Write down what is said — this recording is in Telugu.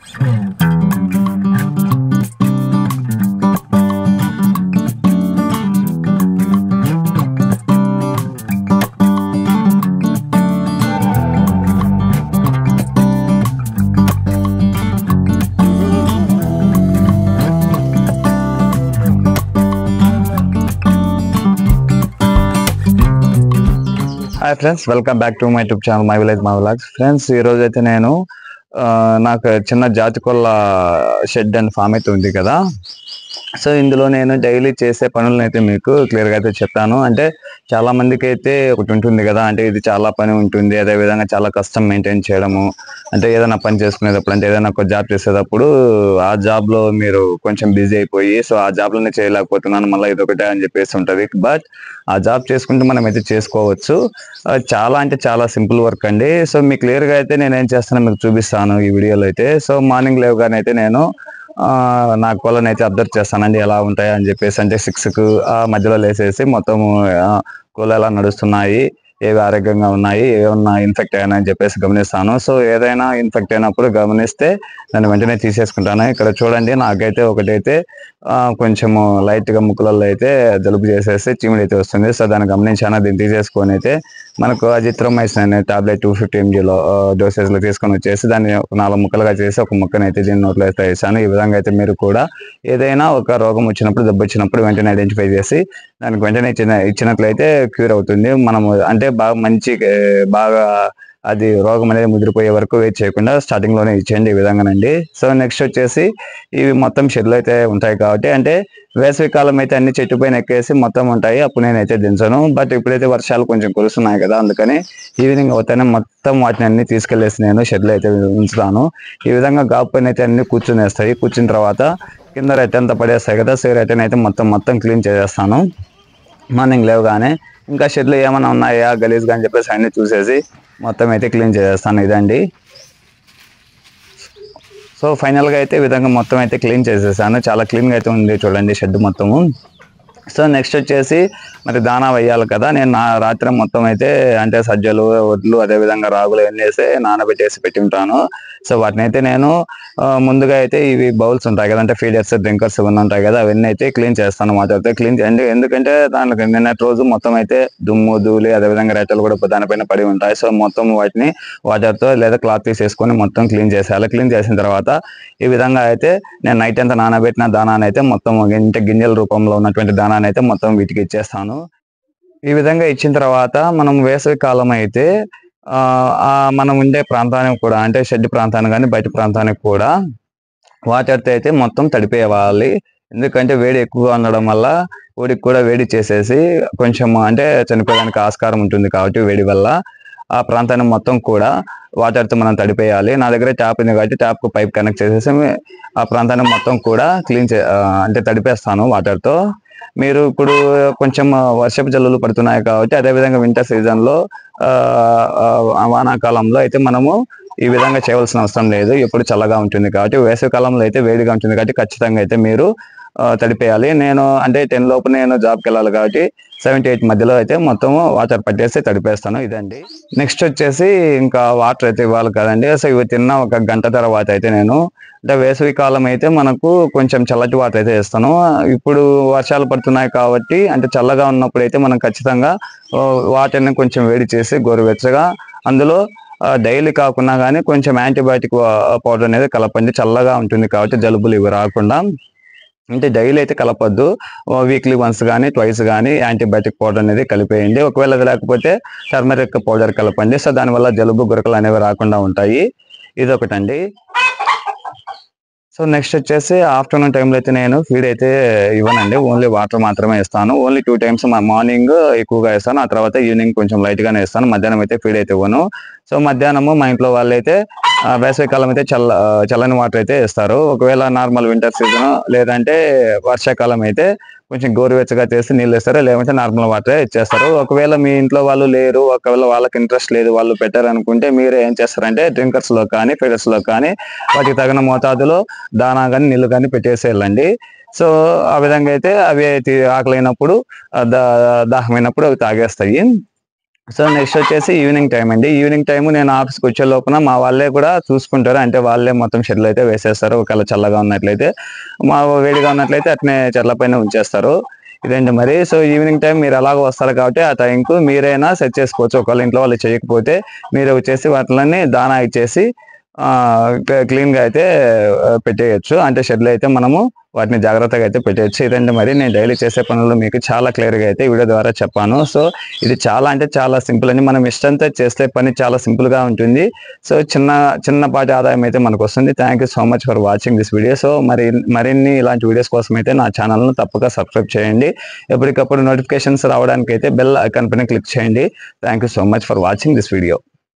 Hi friends, welcome back to my YouTube channel my village my vlogs. Friends, ఈ రోజు అయితే నేను నాకు చిన్న జాతి కొల్ల షెడ్ అండ్ ఫామ్ అయితే ఉంది కదా. సో ఇందులో నేను డైలీ చేసే పనులను అయితే మీకు క్లియర్గా అయితే చెప్తాను. అంటే చాలా మందికి అయితే ఒకటి ఉంటుంది కదా, అంటే ఇది చాలా పని ఉంటుంది, అదేవిధంగా చాలా కష్టం మెయింటైన్ చేయడము. అంటే ఏదైనా పని చేసుకునేటప్పుడు, అంటే ఏదైనా ఒక జాబ్ చేసేటప్పుడు ఆ జాబ్లో మీరు కొంచెం బిజీ అయిపోయి, సో ఆ జాబ్లోనే చేయలేకపోతున్నాను మళ్ళీ ఇదొకటే అని చెప్పేసి ఉంటుంది. బట్ ఆ జాబ్ చేసుకుంటూ మనం అయితే చేసుకోవచ్చు. చాలా అంటే చాలా సింపుల్ వర్క్ అండి. సో మీకు క్లియర్గా అయితే నేను ఏం చేస్తానో మీకు చూపిస్తాను ఈ వీడియోలో అయితే. సో మార్నింగ్ లేవగానే అయితే నేను నా కోళ్ళని అయితే అబ్జర్వ్ చేస్తానండి, ఎలా ఉంటాయి అని చెప్పేసి. అంటే 6కు మధ్యలో లేసేసి మొత్తం కోళ్ళు ఎలా నడుస్తున్నాయి, ఏవి ఆరోగ్యంగా ఉన్నాయి, ఏమన్నా ఇన్ఫెక్ట్ అయినా అని చెప్పేసి గమనిస్తాను. సో ఏదైనా ఇన్ఫెక్ట్ అయినప్పుడు గమనిస్తే దాన్ని వెంటనే తీసేసుకుంటాను. ఇక్కడ చూడండి, నాకైతే ఒకటైతే కొంచెము లైట్గా ముక్కులలో అయితే జలుబు చేసేసి చీమిడి అయితే వస్తుంది. సో దాన్ని గమనించాను, దీన్ని తీసేసుకొని అయితే మనకు అజిత్రోమైసిన్ అనే టాబ్లెట్ 250 mg డోసేజ్లో తీసుకొని వచ్చేసి దాన్ని 4 ముక్కలుగా చేసి ఒక ముక్కను అయితే దీని నోట్లో అయితే వేసాను. ఈ విధంగా అయితే మీరు కూడా ఏదైనా ఒక రోగం వచ్చినప్పుడు, దెబ్బ వచ్చినప్పుడు వెంటనే ఐడెంటిఫై చేసి దానికి వెంటనే ఇచ్చినట్లయితే క్యూర్ అవుతుంది. మనము అంటే బాగా అది రోగం అనేది ముదిరిపోయే వరకు వెయిట్ చేయకుండా స్టార్టింగ్ లోనే ఇచ్చేయండి ఈ విధంగానండి. సో నెక్స్ట్ వచ్చేసి ఇవి మొత్తం షెడ్లు అయితే ఉంటాయి కాబట్టి, అంటే వేసవి కాలం అయితే అన్ని చెట్టు పైన ఎక్కేసి మొత్తం ఉంటాయి, అప్పుడు నేనైతే దించను. బట్ ఇప్పుడైతే వర్షాలు కొంచెం కురుస్తున్నాయి కదా, అందుకని ఈవినింగ్ అవుతానే మొత్తం వాటిని అన్ని తీసుకెళ్లేసి నేను షెడ్లో అయితే ఉంచుతాను. ఈ విధంగా గాపు పైన అయితే అన్ని కూర్చునేస్తాయి. కూర్చున్న తర్వాత కింద రెట్ అంతా పడేస్తాయి కదా, సో రెట్టెన్ అయితే మొత్తం క్లీన్ చేసేస్తాను మార్నింగ్ లేవగానే. ఇంకా షెడ్లు ఏమైనా ఉన్నాయా గలీజ్గా అని చెప్పేసి అన్ని చూసేసి మొత్తం అయితే క్లీన్ చేసేస్తాను. ఇదండి. సో ఫైనల్గా అయితే ఈ విధంగా మొత్తం అయితే క్లీన్ చేసేసాను. చాలా క్లీన్గా అయితే ఉంది చూడండి షెడ్ మొత్తము. సో నెక్స్ట్ వచ్చేసి మరి దానా వేయాలి కదా. నేను రాత్రి మొత్తం అయితే అంటే సజ్జలు, వడ్లు, అదేవిధంగా రాగులు ఇవన్నీ వేసి నానబెట్టేసి పెట్టి ఉంటాను. సో వాటిని అయితే నేను ముందుగా అయితే ఇవి బౌల్స్ ఉంటాయి కదా, అంటే ఫీడర్స్, డ్రింకర్స్ ఇవన్నీ ఉంటాయి కదా, అవన్నీ అయితే క్లీన్ చేస్తాను వాటితో. క్లీన్ చేయండి, ఎందుకంటే దానికి నిన్నటి రోజు మొత్తం అయితే దుమ్ము, ధూళి, అదేవిధంగా రేటలు కూడా దానిపైన పడి ఉంటాయి. సో మొత్తం వాటిని వాటర్తో లేదా క్లాత్ తీసేసుకొని మొత్తం క్లీన్ చేసేయాలి. క్లీన్ చేసిన తర్వాత ఈ విధంగా అయితే నేను నైట్ అంతా నానబెట్టిన దానాన్ని అయితే మొత్తం ఇంటి గింజల రూపంలో ఉన్నటువంటి దానాన్ని అయితే మొత్తం వీటికి ఇచ్చేస్తాను. ఈ విధంగా ఇచ్చిన తర్వాత మనం వేసవి కాలం అయితే మనం ఉండే ప్రాంతానికి కూడా, అంటే షెడ్ ప్రాంతానికి కానీ బయట ప్రాంతానికి కూడా వాటర్తో అయితే మొత్తం తడిపేయాలి. ఎందుకంటే వేడి ఎక్కువగా ఉండడం వల్ల కోడికి కూడా వేడి చేసేసి కొంచెం అంటే చనిపోయడానికి ఆస్కారం ఉంటుంది. కాబట్టి వేడి వల్ల ఆ ప్రాంతాన్ని మొత్తం కూడా వాటర్తో మనం తడిపేయాలి. నా దగ్గర ట్యాప్ ఉంది కాబట్టి ట్యాప్కు పైప్ కనెక్ట్ చేసేసి ఆ ప్రాంతాన్ని మొత్తం కూడా అంటే తడిపేస్తాను వాటర్తో. మీరు ఇప్పుడు కొంచెం వర్షపు జల్లులు పడుతున్నాయి కాబట్టి, అదేవిధంగా వింటర్ సీజన్లో వానాకాలంలో అయితే మనము ఈ విధంగా చేయవలసిన అవసరం లేదు. ఎప్పుడు చల్లగా ఉంటుంది కాబట్టి. వేసవి కాలంలో అయితే వేడిగా ఉంటుంది కాబట్టి ఖచ్చితంగా అయితే మీరు తడిపేయాలి. నేను అంటే 10 లోపు నేను జాబ్కి వెళ్ళాలి కాబట్టి 7 to 8 మధ్యలో అయితే మొత్తం వాటర్ పట్టేసి తడిపేస్తాను. ఇదండి. నెక్స్ట్ వచ్చేసి ఇంకా వాటర్ అయితే ఇవ్వాలి కదండి. సో ఇవి తిన్న 1 గంట తర్వాత అయితే నేను, అంటే వేసవి కాలం అయితే మనకు కొంచెం చల్లటి వాటర్ అయితే వేస్తాను. ఇప్పుడు వర్షాలు పడుతున్నాయి కాబట్టి, అంటే చల్లగా ఉన్నప్పుడు అయితే మనం ఖచ్చితంగా వాటర్ని కొంచెం వేడి చేసి గోరువెచ్చగా అందులో డైలీ కాకుండా కానీ కొంచెం యాంటీబయాటిక్ పౌడర్ అనేది కలపండి. చల్లగా ఉంటుంది కాబట్టి జలుబులు ఇవి రాకుండా. అంటే డైలీ అయితే కలపొద్దు, వీక్లీ వన్స్ కానీ ట్వైస్ కానీ యాంటీబయాటిక్ పౌడర్ అనేది కలిపేయండి. ఒకవేళ అది లేకపోతే టర్మరిక్ పౌడర్ కలపండి. సో దానివల్ల జలుబు, గురకలు అనేవి రాకుండా ఉంటాయి. ఇదొకటండి. సో నెక్స్ట్ వచ్చేసి ఆఫ్టర్నూన్ టైంలో అయితే నేను ఫీడ్ అయితే ఇవ్వనండి, ఓన్లీ వాటర్ మాత్రమే ఇస్తాను. ఓన్లీ 2 times మార్నింగ్ ఎక్కువగా ఇస్తాను, ఆ తర్వాత ఈవినింగ్ కొంచెం లైట్గానే ఇస్తాను. మధ్యాహ్నం అయితే ఫీడ్ అయితే ఇవ్వను. సో మధ్యాహ్నము మా ఇంట్లో వాళ్ళు అయితే వేసవికాలం అయితే చల్లని వాటర్ అయితే ఇస్తారు. ఒకవేళ నార్మల్ వింటర్ సీజన్ లేదంటే వర్షాకాలం అయితే కొంచెం గోరువెచ్చగా చేసి నీళ్ళు ఇస్తారు, లేదంటే నార్మల్ వాటరే ఇచ్చేస్తారు. ఒకవేళ మీ ఇంట్లో వాళ్ళు లేరు, ఒకవేళ వాళ్ళకి ఇంట్రెస్ట్ లేదు, వాళ్ళు పెట్టారు అనుకుంటే మీరు ఏం చేస్తారంటే డ్రింకర్స్లో కానీ ఫీడర్స్లో కానీ వాటికి తగిన మోతాదులో దానా కానీ నీళ్ళు కానీ పెట్టేసి వెళ్ళండి. సో ఆ విధంగా అయితే అవి ఆకలైనప్పుడు దాహమైనప్పుడు అవి తాగేస్తాయి. సో నెక్స్ట్ వచ్చేసి ఈవినింగ్ టైం అండి. ఈవినింగ్ టైం నేను ఆఫీస్కి వచ్చే లోపల మా వాళ్ళే కూడా చూసుకుంటారు. అంటే వాళ్ళే మొత్తం షెడ్లు అయితే వేసేస్తారు. ఒకవేళ చల్లగా ఉన్నట్లయితే, మా వేడిగా ఉన్నట్లయితే అట్నే చెట్ల పైన ఉంచేస్తారు. ఇదండి మరి. సో ఈవినింగ్ టైం మీరు అలాగ వస్తారు కాబట్టి ఆ టైంకు మీరైనా సెట్ చేసుకోవచ్చు. ఒకవేళ ఇంట్లో వాళ్ళు చేయకపోతే మీరే వచ్చేసి వాటిని దానా ఇచ్చేసి క్లీన్గా అయితే పెట్టేయచ్చు. అంటే షెడ్లు అయితే మనము వాటిని జాగ్రత్తగా అయితే పెట్టేయచ్చు. ఇదండి మరి నేను డైలీ చేసే పనులు మీకు చాలా క్లియర్గా అయితే వీడియో ద్వారా చెప్పాను. సో ఇది చాలా అంటే చాలా సింపుల్ అండి. మనం ఇష్టంతో చేస్తే పని చాలా సింపుల్గా ఉంటుంది. సో చిన్నపాటి ఆదాయం అయితే మనకు వస్తుంది. Thank you so much for watching this video. So మరిన్ని ఇలాంటి వీడియోస్ కోసం అయితే నా ఛానల్ను తప్పక సబ్స్క్రైబ్ చేయండి. ఎప్పటికప్పుడు నోటిఫికేషన్స్ రావడానికి అయితే బెల్ ఐకాన్ పైన క్లిక్ చేయండి. Thank you so much for watching this video.